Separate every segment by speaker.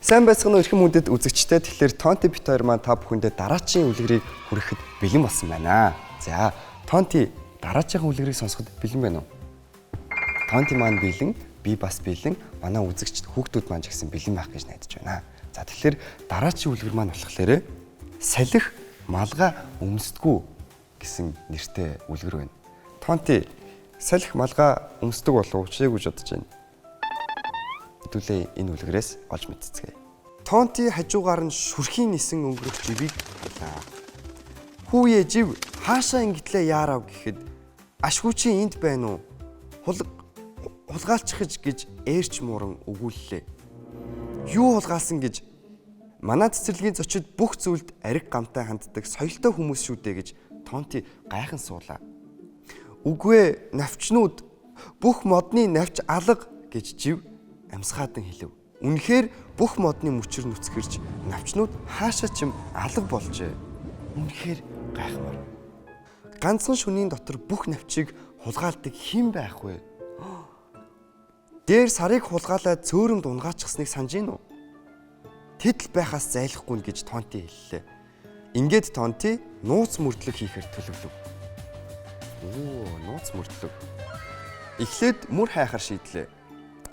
Speaker 1: Сайн байцгаана уу эрхэм хүндэт үзэгчтэй. Тэгэхээр Тонти бит хоёр маань та бүхэндээ дараачийн үлгэрийг хүрэхэд бэлэн болсон байна. За, Тонти дараачийн үлгэрийг сонсоход бэлэн байна уу? Тонти маань бэлэн, би бас бэлэн, манай үзэгчд хүүхдүүд маань ч гэсэн бэлэн байх гэж найдаж байна. За, тэгэхээр дараачийн үлгэр маань болохоор салхи малгай өмсдөггүй гэсэн нэртэй үлгэр байна. Тонти салхи малгай өмсдөг болов уу? Чийг гэж бодож байна. Хэдүүлээ энэ үлгэрээс олж мэдцгээе. Тонти хажуугаар нь шүрхийн нисэн өнгөрөх живийг байлаа. Хүүе жив хаашаа ингэтлээ яарав гэхэд ашгүйчийн энд байна уу? Хулгайлчихж гэж ээрч мууран өгүүллээ. Юу хулгаалсан гэж манай цэцэрлэгийн зочид бүх зүйлд ариг гамтай ханддаг соёлтой хүмүүс шүү дээ гэж Тонти гайхан суулаа. Үгүй ээ, навчнууд бүх модны навч алга гэж жив амсгаадан хэлв. Үнэхээр бүх модны мөчөр нүцгэрч навчнууд хаашаа ч юм алга болжээ. Үнэхээр гайхмаар. Ганцхан шөнийн дотор бүх навчийг хулгайлдаг хэн байх вэ? Дээр сарыг хулгайлаад цөөрөмд унгаачихсныг санаж гин үү? Тэтэл байхаас зайлахгүй нь гэж Тонти хэллээ. Ингээд Тонти нууц мөрдлөг хийхээр төлөвлөв. Нууц мөрдлөг. Эхлээд мөр хайхаар шийдлээ.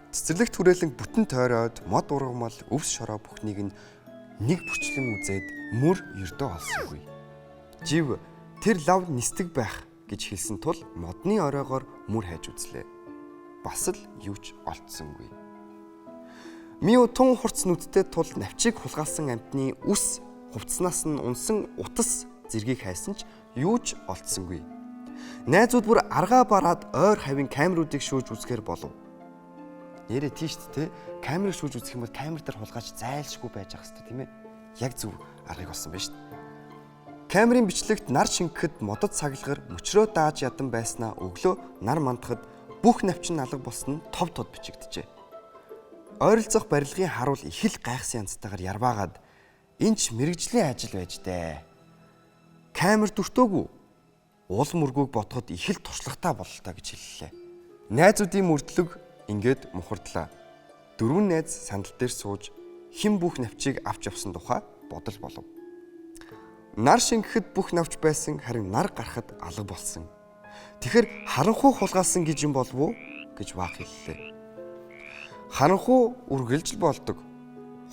Speaker 1: Цэцэрлэгт хүрээлэн бүтэн тойроод мод ургамал өвс шороо бүхнийг нэг бүрчлэн үзээд мөр ердөө олсонгүй. Жив тэр лав нисдэг байх гэж хэлсэн тул модны оройгоор мөр хайж үзлээ. Бас л юу ч олдсонгүй. Миу тун хурц нүдтэй тул навчийг хулгаалсан амьтны үс хувцснаас нь унсан утас зэргийг хайсан ч юу ч олдсонгүй. Найзууд бүр аргаа бараад ойр хавийн камеруудыг шүүж үзэхээр болов. Нэрээ тийш тэ камерыг шүүж үзэх юм бол камер дээр хулгайч зайлшгүй байж ах хэвээр тийм ээ. Яг зөв аргыг олсон байна шүү дээ. Камерын бичлэгт нар шингэхэд модод цаглагар мөчрөө дааж ядан байснаа өглөө нар мандахад бүх навчин алга болсон нь тов тод бичигджээ. Ойролцох барилгын харуул их л гайхсан янзтайгаар ярваагаад энэч мэрэгжлийн ажил байж дээ. Камер дүртөөгүй. Уул мөргөөг бодоход их л туршлагатай бололтой гэж хэллээ. Найзуудын мөрдлөг ингээд мухардлаа. Дөрвөн найз сандал дээр сууж хэн бүх навчийг авч явсан тухай бодол болов. Нар шингэхэд бүх навч байсан харин нар гарахад алга болсон. Тэгэхэр харанхуй хулгаалсан гэж юм болов уу гэж Ваах хэллээ. Харанхуй үргэлж болдог.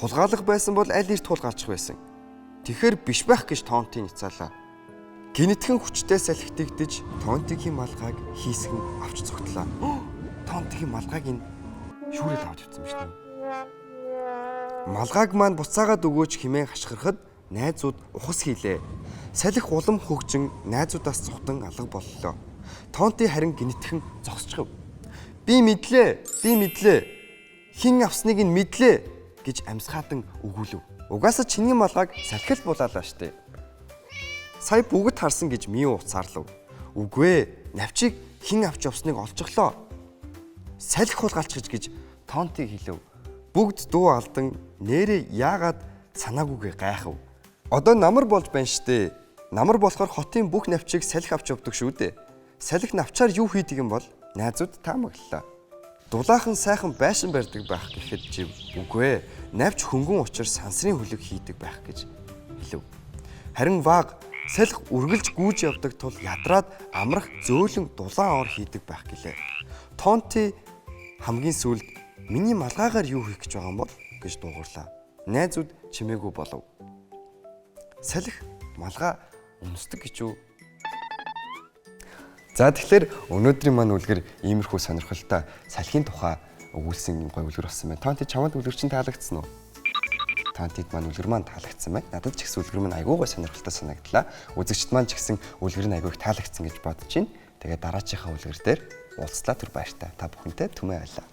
Speaker 1: Хулгайлах байсан бол аль эрт хулгайлчих байсан. Тэгэхэр биш байх гэж Тонти ницаалаа. Гинэтхэн хүчтэй салхитэгдэж Тонтигийн малгайг хийсгэн авч цогтлаа. Тонтигийн малгайг нь шүүрэл авч явсан байна шүү дээ. Малгайг маань буцаагаад өгөөч хэмээн хашгирахад найзууд ухас хийлээ. Салхи улам хөгжин найзуудаас цухтан алга боллоо. Тонти харин гинэтхэн зогсчихв. Би мэдлээ. Хин авсныг нь мэдлээ гэж амсгаатан өгүүлв. Угаасаа чиний малгайг салхил булаалаа штэ. Сая бүгд харсан гэж Миу уцаарлав. Үгүй ээ, навчийг хин авч явсныг олжглоо. Салхи хулгайлчих гэж Тонти хэлв. Бүгд дуу алдан нэрээ яагаад санаагүйгээ гайхав. Одоо намар болж байна штэ. Намар болохоор хотын бүх навчийг салхи авч явдаг шүү дээ. Салхи навчаар юу хийдэг юм бол найзууд таамаглалаа. Дулаахан сайхан байшин барьдаг байх гэхэд жив. Үгүй ээ, навч хөнгөн учир сансрын хөлөг хийдэг байх гэж хэлв. Харин Вааг салхи үргэлж гүйж явдаг тул ядраад амрах зөөлөн дулаан ор хийдэг байх гэлээ. Тонти хамгийн сүүлд миний малгайгаар юу хийх гэж байгаа юм бол гэж дуугарлаа. Найзууд чимээгүй болов. Салхи малгай өмсдөг гэж юу? За тэгэхээр өнөөдрийн маань үлгэр иймэрхүү сонирхолтой салхиын тухай өгүүлсэн юм гоё үлгэр болсон байна. Тонти чамд үлгэр чинь таалагдсан уу? Тонтид маань үлгэр маань таалагдсан байна. Надад ч гэсэн үлгэр маань айгүй гоё сонирхолтой санагдлаа. Үзэгчд маань ч гэсэн үлгэр нь айгүй их таалагдсан гэж бодож байна. Тэгээд дараачихаа үлгэр дээр уулзлаа түр баяртай. Та бүхэнтэй түмэн айлаа.